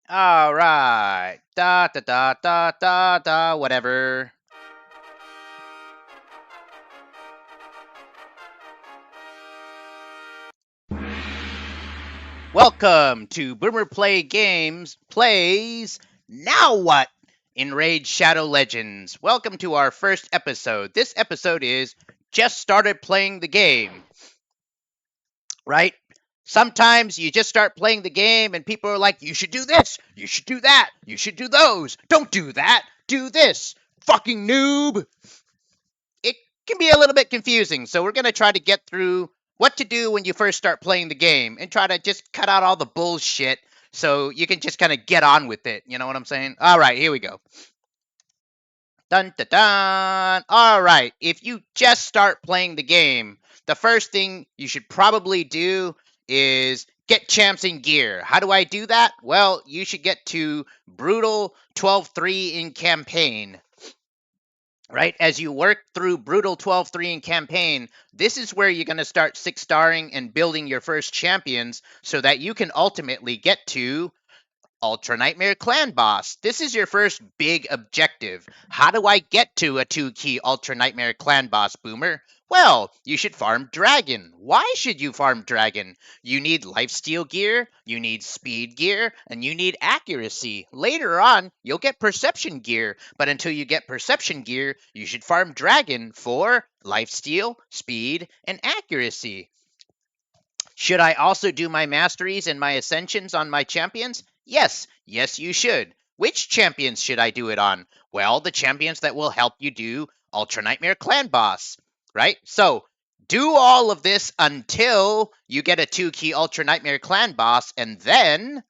All right. Da da da da da da. Whatever. Welcome to Boomer Play Games plays Now What? Enraged Shadow Legends. Welcome to our first episode. This episode is just started playing the game. Right? Sometimes you just start playing the game and people are like, you should do this, you should do that, you should do those. Don't do that, do this. Fucking noob. It can be a little bit confusing, so we're going to try to get through what to do when you first start playing the game and try to just cut out all the bullshit so you can just kind of get on with it. You know what I'm saying? All right, here we go. Dun dun dun. All right, if you just start playing the game, the first thing you should probably do is get champs in gear. How do I do that? Well, you should get to Brutal 12-3 in campaign. Right, as you work through Brutal 12-3 in campaign, this is where you're going to start 6-starring and building your first champions so that you can ultimately get to Ultra Nightmare Clan Boss. This is your first big objective. How do I get to a 2-key Ultra Nightmare Clan Boss, Boomer? Well, you should farm Dragon. Why should you farm Dragon? You need lifesteal gear, you need speed gear, and you need accuracy. Later on, you'll get perception gear, but until you get perception gear, you should farm Dragon for lifesteal, speed, and accuracy. Should I also do my masteries and my ascensions on my champions? Yes, yes, you should. Which champions should I do it on? Well, the champions that will help you do Ultra Nightmare Clan Boss, right? So, do all of this until you get a 2-key Ultra Nightmare Clan Boss, and then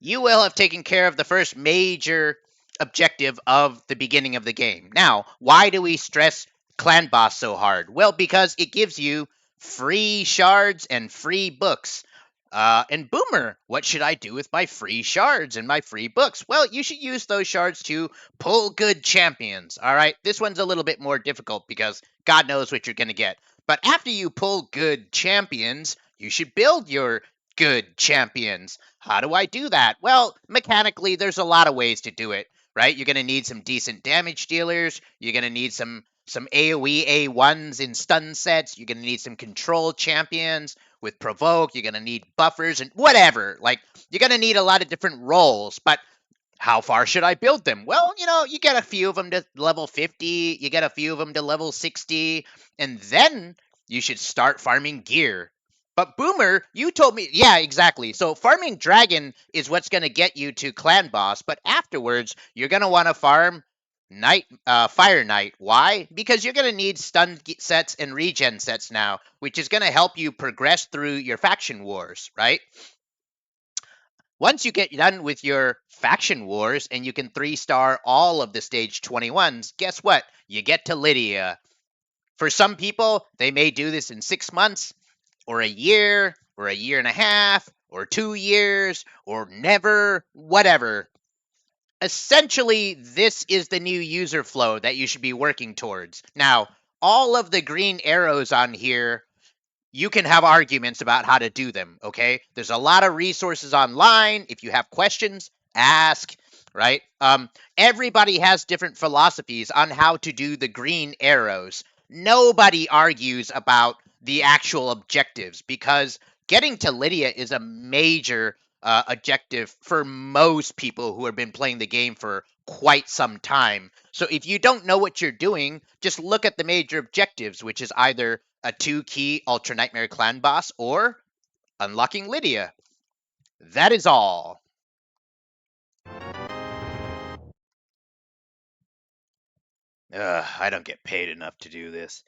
you will have taken care of the first major objective of the beginning of the game. Now, why do we stress Clan Boss so hard? Well, because it gives you free shards and free books. And Boomer, what should I do with my free shards and my free books? Well, you should use those shards to pull good champions. All right, this one's a little bit more difficult because God knows what you're going to get. But after you pull good champions, you should build your good champions. How do I do that? Well, mechanically, there's a lot of ways to do it, right? You're going to need some decent damage dealers. You're going to need some AoE A1s in stun sets. You're going to need some control champions with provoke. You're going to need buffers and whatever. Like, you're going to need a lot of different roles, but how far should I build them? Well, you get a few of them to level 50, you get a few of them to level 60, and then you should start farming gear. But Boomer, you told me, yeah, exactly. So farming Dragon is what's going to get you to Clan Boss, but afterwards, you're going to want to farm Fire Knight. Why? Because you're going to need stun sets and regen sets now, which is going to help you progress through your faction wars, right? Once you get done with your faction wars and you can 3-star all of the stage 21s, guess what? You get to Lydia. For some people, they may do this in 6 months, or a year and a half, or 2 years, or never, whatever. Essentially, this is the new user flow that you should be working towards. Now, all of the green arrows on here, you can have arguments about how to do them, okay? There's a lot of resources online. If you have questions, ask, right? Everybody has different philosophies on how to do the green arrows. Nobody argues about the actual objectives because getting to Lydia is a major objective for most people who have been playing the game for quite some time. So if you don't know what you're doing, just look at the major objectives, which is either a 2-key Ultra Nightmare Clan Boss or unlocking Lydia. That is all. I don't get paid enough to do this.